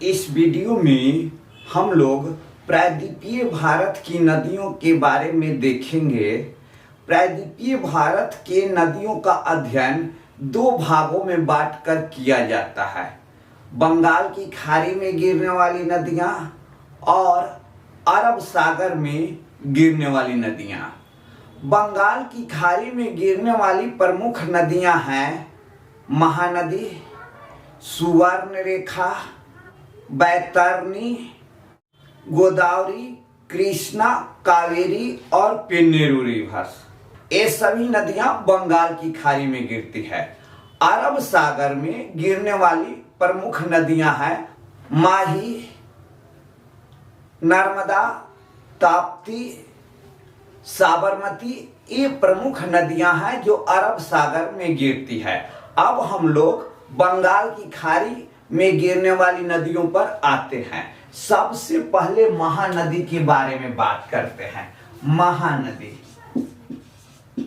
इस वीडियो में हम लोग प्रायद्वीपीय भारत की नदियों के बारे में देखेंगे। प्रायद्वीपीय भारत के नदियों का अध्ययन दो भागों में बांटकर किया जाता है। बंगाल की खाड़ी में गिरने वाली नदियाँ और अरब सागर में गिरने वाली नदियाँ। बंगाल की खाड़ी में गिरने वाली प्रमुख नदियाँ हैं महानदी, सुवर्णरेखा, बैतरणी, गोदावरी, कृष्णा, कावेरी और पेन्नेरू रिवर्स। ये सभी नदियां बंगाल की खाड़ी में गिरती है। अरब सागर में गिरने वाली प्रमुख नदियां हैं माही, नर्मदा, ताप्ती, साबरमती। ये प्रमुख नदियां हैं जो अरब सागर में गिरती है। अब हम लोग बंगाल की खाड़ी में गिरने वाली नदियों पर आते हैं। सबसे पहले महानदी के बारे में बात करते हैं।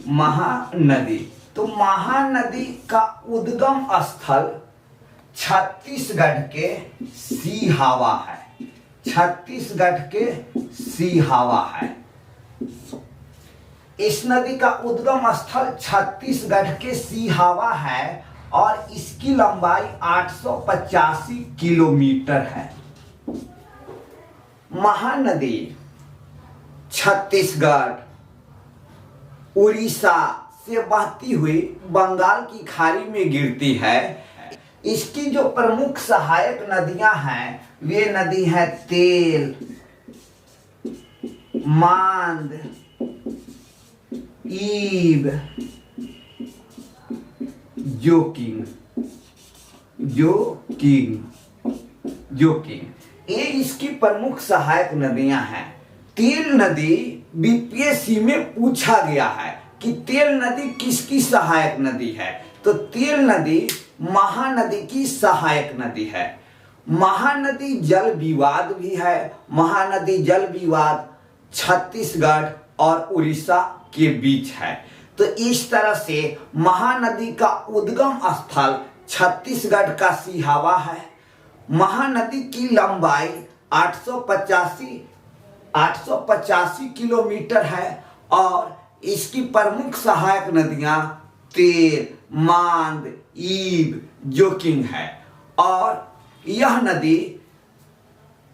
महानदी तो महानदी का उद्गम स्थल छत्तीसगढ़ के सिहावा है। छत्तीसगढ़ के सिहावा है। इस नदी का उद्गम स्थल छत्तीसगढ़ के सिहावा है और इसकी लंबाई 885 किलोमीटर है। महानदी छत्तीसगढ़, उड़ीसा से बहती हुई बंगाल की खाड़ी में गिरती है। इसकी जो प्रमुख सहायक नदियां हैं वे नदी है तेल, मांद, ईब, जोकिंग। ये इसकी प्रमुख सहायक नदियां हैं। तेल नदी बीपीएससी में पूछा गया है कि तेल नदी किसकी सहायक नदी है, तो तेल नदी महानदी की सहायक नदी है। महानदी जल विवाद भी है। महानदी जल विवाद छत्तीसगढ़ और उड़ीसा के बीच है। तो इस तरह से महानदी का उद्गम स्थल छत्तीसगढ़ का सिहावा है। महानदी की लंबाई 885 किलोमीटर है और इसकी प्रमुख सहायक नदियां तेल, मांद, ईब, जोकिंग है। और यह नदी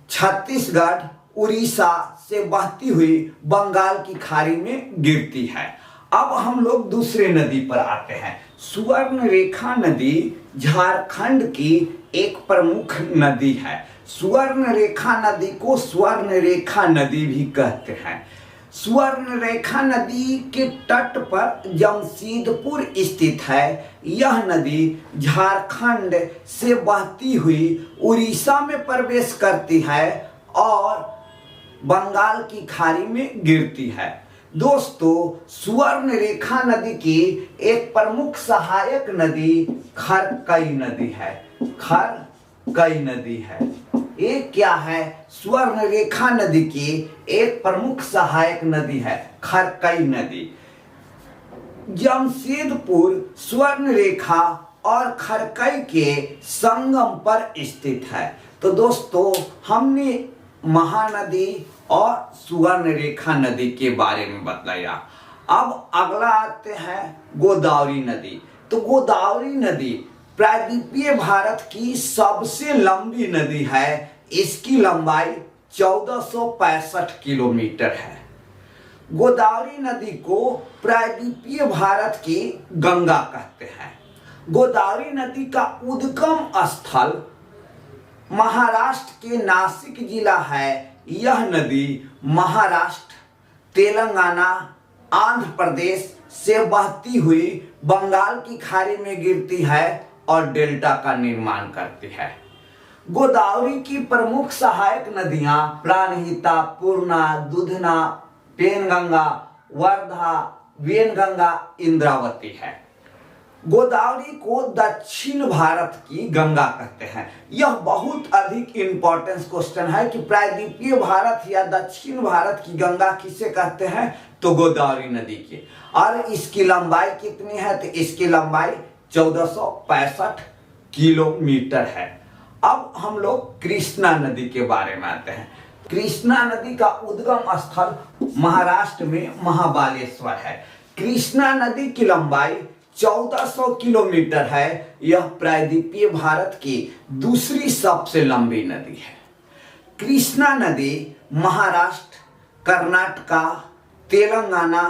छत्तीसगढ़, उड़ीसा से बहती हुई बंगाल की खाड़ी में गिरती है। अब हम लोग दूसरे नदी पर आते हैं। सुवर्णरेखा नदी झारखंड की एक प्रमुख नदी है। सुवर्णरेखा नदी को स्वर्णरेखा नदी भी कहते हैं। सुवर्णरेखा नदी के तट पर जमशेदपुर स्थित है। यह नदी झारखंड से बहती हुई उड़ीसा में प्रवेश करती है और बंगाल की खाड़ी में गिरती है। दोस्तों, सुवर्णरेखा नदी की एक प्रमुख सहायक नदी खरकई नदी है। खरकई नदी है। ये क्या है? सुवर्णरेखा नदी की एक प्रमुख सहायक नदी है खरकई नदी। जमशेदपुर स्वर्णरेखा और खरकई के संगम पर स्थित है। तो दोस्तों, हमने महानदी और सुवर्णरेखा नदी के बारे में बताया। अब अगला आते हैं गोदावरी नदी। तो गोदावरी नदी प्रायद्वीपीय भारत की सबसे लंबी नदी है। इसकी लंबाई 1465 किलोमीटर है। गोदावरी नदी को प्रायद्वीपीय भारत की गंगा कहते हैं। गोदावरी नदी का उद्गम स्थल महाराष्ट्र के नासिक जिला है। यह नदी महाराष्ट्र, तेलंगाना, आंध्र प्रदेश से बहती हुई बंगाल की खाड़ी में गिरती है और डेल्टा का निर्माण करती है। गोदावरी की प्रमुख सहायक नदियां प्राणहिता, पूर्णा, दुधना, पेनगंगा, वर्धा, वेनगंगा, इंद्रावती है। गोदावरी को दक्षिण भारत की गंगा कहते हैं। यह बहुत अधिक इंपॉर्टेंस क्वेश्चन है कि प्रायद्वीपीय भारत या दक्षिण भारत की गंगा किसे कहते हैं, तो गोदावरी नदी की। और इसकी लंबाई कितनी है, तो इसकी लंबाई 1465 किलोमीटर है। अब हम लोग कृष्णा नदी के बारे में आते हैं। कृष्णा नदी का उद्गम स्थल महाराष्ट्र में महाबालेश्वर है। कृष्णा नदी की लंबाई 1400 किलोमीटर है। यह प्रायद्वीपीय भारत की दूसरी सबसे लंबी नदी है। कृष्णा नदी महाराष्ट्र, कर्नाटका, तेलंगाना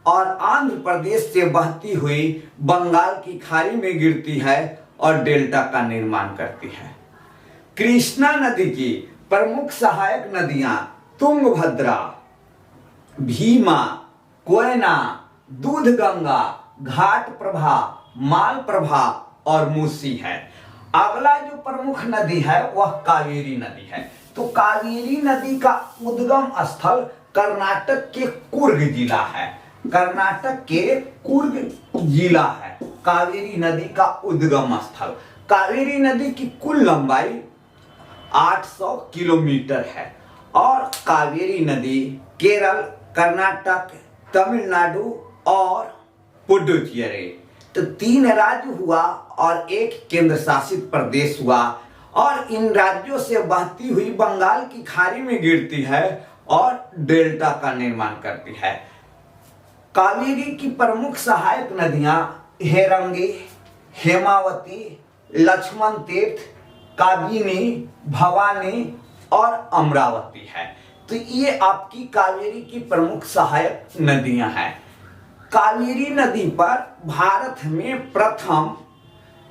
और आंध्र प्रदेश से बहती हुई बंगाल की खाड़ी में गिरती है और डेल्टा का निर्माण करती है। कृष्णा नदी की प्रमुख सहायक नदियां तुंगभद्रा, भीमा, कोयना, दूधगंगा, घाटप्रभा, मालप्रभा और मूसी है। अगला जो प्रमुख नदी है वह कावेरी नदी है। तो कावेरी नदी का उद्गम स्थल कर्नाटक के कुर्ग जिला है। कर्नाटक के कुर्ग जिला है कावेरी नदी का उद्गम स्थल। कावेरी नदी की कुल लंबाई 800 किलोमीटर है और कावेरी नदी केरल, कर्नाटक, तमिलनाडु और पुडुचेरी तो 3 राज्य हुआ और एक केंद्र शासित प्रदेश हुआ और इन राज्यों से बहती हुई बंगाल की खाड़ी में गिरती है और डेल्टा का निर्माण करती है। कावेरी की प्रमुख सहायक नदियां हेरंगी, हेमावती, लक्ष्मण तीर्थ, काबिनी, भवानी और अमरावती है। तो ये आपकी कावेरी की प्रमुख सहायक नदियां हैं। कावेरी नदी पर भारत में प्रथम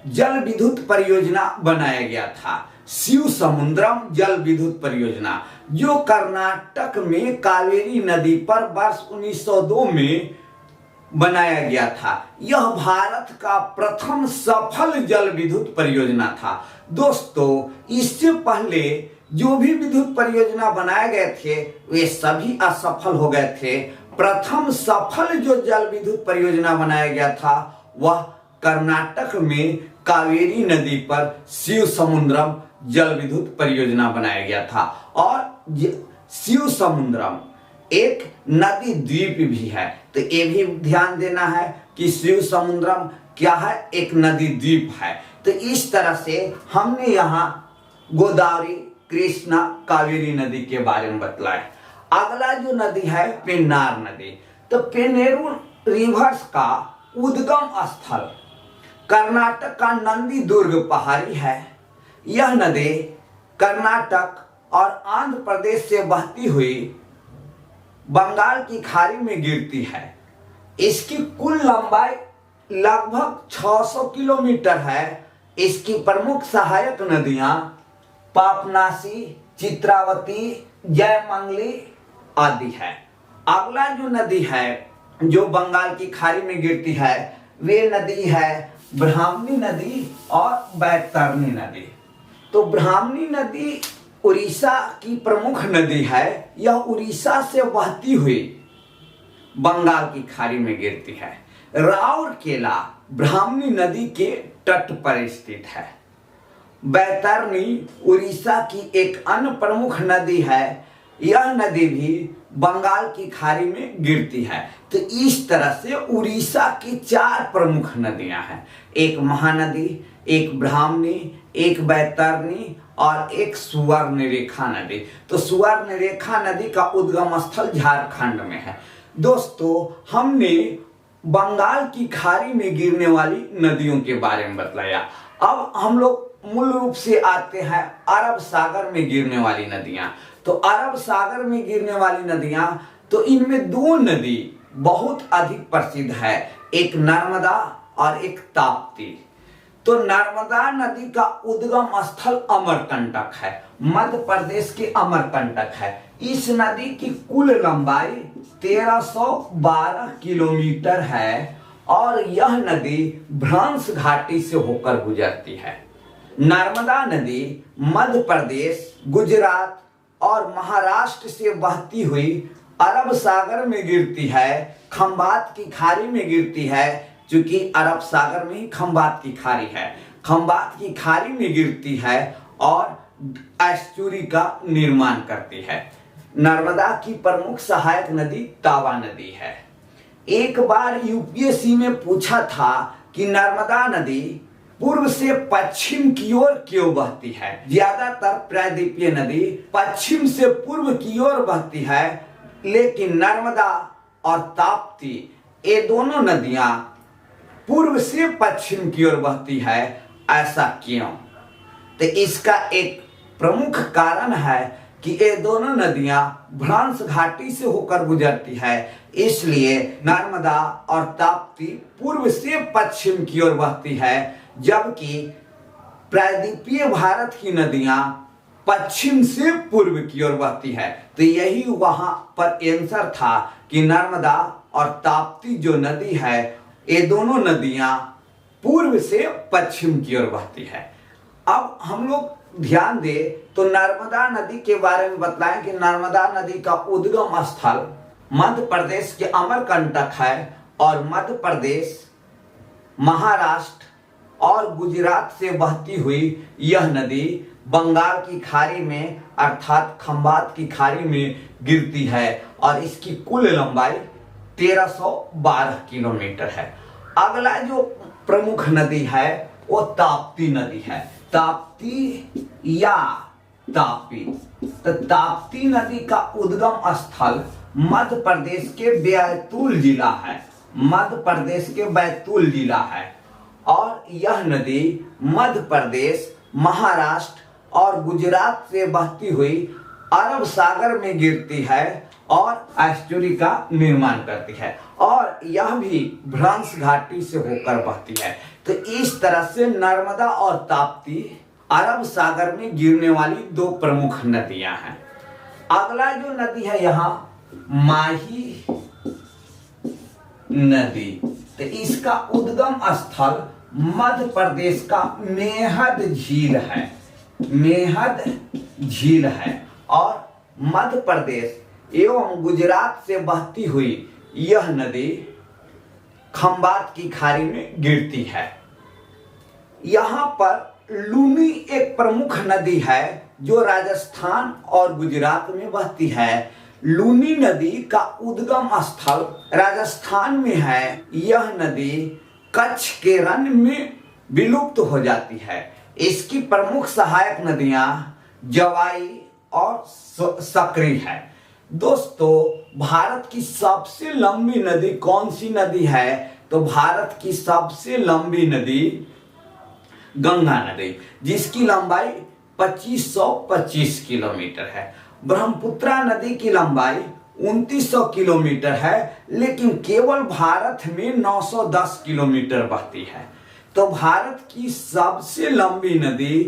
जल विद्युत परियोजना बनाया गया था, शिव समुद्रम जल विद्युत परियोजना, जो कर्नाटक में कावेरी नदी पर वर्ष 1902 में बनाया गया था। यह भारत का प्रथम सफल जल विद्युत परियोजना था। दोस्तों, इससे पहले जो भी विद्युत परियोजना बनाए गए थे वे सभी असफल हो गए थे। प्रथम सफल जो जल विद्युत परियोजना बनाया गया था वह कर्नाटक में कावेरी नदी पर शिव समुद्रम जल विद्युत परियोजना बनाया गया था। और शिव समुद्रम एक नदी द्वीप भी है, तो ये भी ध्यान देना है कि शिव समुद्रम क्या है, एक नदी द्वीप है। तो इस तरह से हमने यहाँ गोदावरी, कृष्णा, कावेरी नदी के बारे में बतलाया। अगला जो नदी है पेन्नार नदी। तो पेन्नेरू रिवर्स का उद्गम स्थल कर्नाटक का नंदी दुर्ग पहाड़ी है। यह नदी कर्नाटक और आंध्र प्रदेश से बहती हुई बंगाल की खाड़ी में गिरती है। इसकी कुल लंबाई लगभग 600 किलोमीटर है। इसकी प्रमुख सहायक नदियां पापनासी, चित्रावती, जयमंगली आदि है। अगला जो नदी है जो बंगाल की खाड़ी में गिरती है वे नदी है ब्राह्मणी नदी और बैतरणी नदी। तो ब्राह्मणी नदी उड़ीसा की प्रमुख नदी है। यह उड़ीसा से बहती हुई बंगाल की खाड़ी में गिरती है। राउरकेला ब्राह्मणी नदी के तट पर स्थित है। बैतरणी उड़ीसा की एक अन्य प्रमुख नदी है। यह नदी भी बंगाल की खाड़ी में गिरती है। तो इस तरह से उड़ीसा की 4 प्रमुख नदियां हैं, एक महानदी, एक ब्राह्मणी, एक बैतरणी और एक सुवर्णरेखा नदी। तो सुवर्णरेखा नदी का उद्गम स्थल झारखंड में है। दोस्तों, हमने बंगाल की खाड़ी में गिरने वाली नदियों के बारे में बतलाया। अब हम लोग मूल रूप से आते हैं अरब सागर में गिरने वाली नदियां। तो अरब सागर में गिरने वाली नदियां, तो इनमें 2 नदी बहुत अधिक प्रसिद्ध है, एक नर्मदा और एक ताप्ती। तो नर्मदा नदी का उद्गम स्थल अमरकंटक है, मध्य प्रदेश के अमरकंटक है। इस नदी की कुल लंबाई 1312 किलोमीटर है और यह नदी भ्रंश घाटी से होकर गुजरती है। नर्मदा नदी मध्य प्रदेश, गुजरात और महाराष्ट्र से बहती हुई अरब सागर में गिरती है, खंबात की खाड़ी में गिरती है। क्योंकि अरब सागर में ही खंबात की खाड़ी है, खंबात की खाड़ी में गिरती है और एस्चुरी का निर्माण करती है। नर्मदा की प्रमुख सहायक नदी तावा नदी है। एक बार यूपीएससी में पूछा था कि नर्मदा नदी पूर्व से पश्चिम की ओर क्यों बहती है? ज्यादातर प्रायद्वीपीय नदी पश्चिम से पूर्व की ओर बहती है, लेकिन नर्मदा और ताप्ती ये दोनों नदियां पूर्व से पश्चिम की ओर बहती है। ऐसा क्यों? तो इसका एक प्रमुख कारण है कि ये दोनों नदियां भ्रंश घाटी से होकर गुजरती है, इसलिए नर्मदा और ताप्ती पूर्व से पश्चिम की ओर बहती है, जबकि प्रायद्वीपीय भारत की नदियां पश्चिम से पूर्व की ओर बहती है। तो यही वहां पर आंसर था कि नर्मदा और ताप्ती जो नदी है ये दोनों नदियां पूर्व से पश्चिम की ओर बहती है। अब हम लोग ध्यान दें तो नर्मदा नदी के बारे में बताएं कि नर्मदा नदी का उद्गम स्थल मध्य प्रदेश के अमरकंटक है और मध्य प्रदेश, महाराष्ट्र और गुजरात से बहती हुई यह नदी बंगाल की खाड़ी में अर्थात खंबात की खाड़ी में गिरती है और इसकी कुल लंबाई 1312 किलोमीटर है। अगला जो प्रमुख नदी है वो ताप्ती नदी है। ताप्ती या तापी, तो ताप्ती नदी का उद्गम स्थल मध्य प्रदेश के बैतूल जिला है, मध्य प्रदेश के बैतूल जिला है और यह नदी मध्य प्रदेश, महाराष्ट्र और गुजरात से बहती हुई अरब सागर में गिरती है और एस्चुरी का निर्माण करती है और यह भी भ्रंश घाटी से होकर बहती है। तो इस तरह से नर्मदा और ताप्ती अरब सागर में गिरने वाली दो प्रमुख नदियां हैं। अगला जो नदी है यहाँ माही नदी, तो इसका उद्गम स्थल मध्य प्रदेश का मेहद झील है, मेहद झील है और मध्य प्रदेश एवं गुजरात से बहती हुई यह नदी खंबात की खाड़ी में गिरती है। यहाँ पर लूनी एक प्रमुख नदी है जो राजस्थान और गुजरात में बहती है। लूनी नदी का उद्गम स्थल राजस्थान में है। यह नदी कच्छ के रण में विलुप्त हो जाती है। इसकी प्रमुख सहायक नदियां जवाई और सकरी है। दोस्तों, भारत की सबसे लंबी नदी कौन सी नदी है? तो भारत की सबसे लंबी नदी गंगा नदी, जिसकी लंबाई 2525 किलोमीटर है। ब्रह्मपुत्रा नदी की लंबाई 2900 किलोमीटर है, लेकिन केवल भारत में 910 किलोमीटर बहती है। तो भारत की सबसे लंबी नदी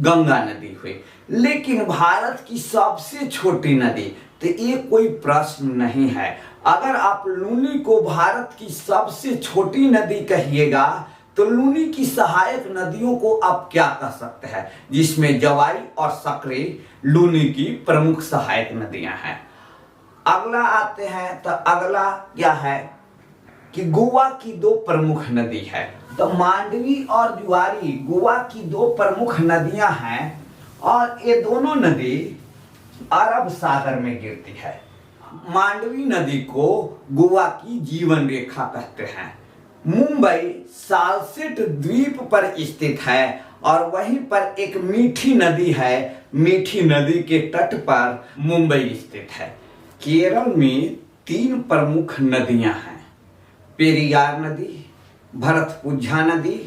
गंगा नदी हुई। लेकिन भारत की सबसे छोटी नदी, तो ये कोई प्रश्न नहीं है। अगर आप लूनी को भारत की सबसे छोटी नदी कहिएगा तो लूनी की सहायक नदियों को आप क्या कह सकते हैं, जिसमें जवाई और सकरी लूनी की प्रमुख सहायक नदियां हैं। अगला आते हैं, तो अगला क्या है कि गोवा की दो प्रमुख नदी है। तो मांडवी और जुआरी गोवा की दो प्रमुख नदियां हैं और ये दोनों नदी अरब सागर में गिरती है। मांडवी नदी को गोवा की जीवन रेखा कहते हैं। मुंबई सालसेट द्वीप पर स्थित है और वहीं पर एक मीठी नदी है। मीठी नदी के तट पर मुंबई स्थित है। केरल में तीन प्रमुख नदियां हैं, पेरियार नदी, भरतपुझा नदी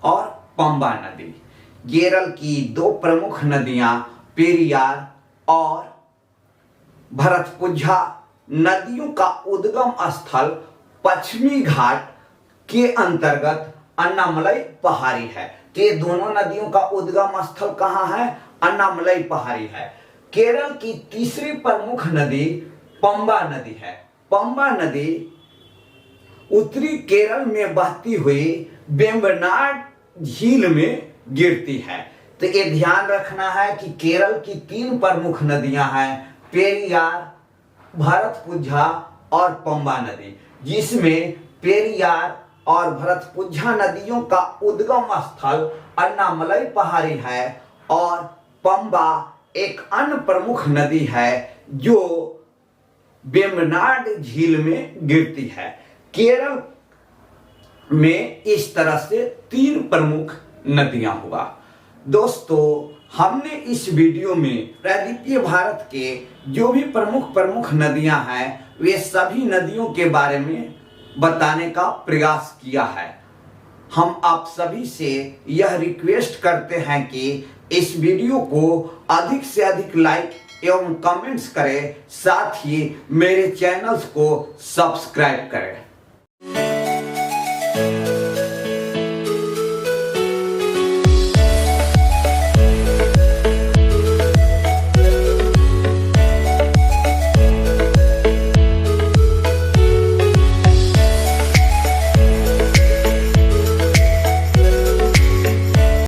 और पंबा नदी। केरल की दो प्रमुख नदियां पेरियार और भरतपुझा नदियों का उद्गम स्थल पश्चिमी घाट के अंतर्गत अन्नामलई पहाड़ी है। तो ये दोनों नदियों का उद्गम स्थल कहाँ है? अन्नामलई पहाड़ी है। केरल की तीसरी प्रमुख नदी पंबा नदी है। पंबा नदी उत्तरी केरल में बहती हुई वेम्बनाड झील में गिरती है। तो ये ध्यान रखना है कि केरल की तीन प्रमुख नदियां हैं, पेरियार, भरतपुझा और पंबा नदी, जिसमें पेरियार और भरतपुझा नदियों का उद्गम स्थल अन्नामलई पहाड़ी है और पंबा एक अन्य प्रमुख नदी है जो वेम्बनाड झील में गिरती है। केरल में इस तरह से तीन प्रमुख नदियां हुआ। दोस्तों, हमने इस वीडियो में प्रायद्वीपीय भारत के जो भी प्रमुख नदियां हैं वे सभी नदियों के बारे में बताने का प्रयास किया है। हम आप सभी से यह रिक्वेस्ट करते हैं कि इस वीडियो को अधिक से अधिक लाइक एवं कमेंट्स करें, साथ ही मेरे चैनल्स को सब्सक्राइब करें।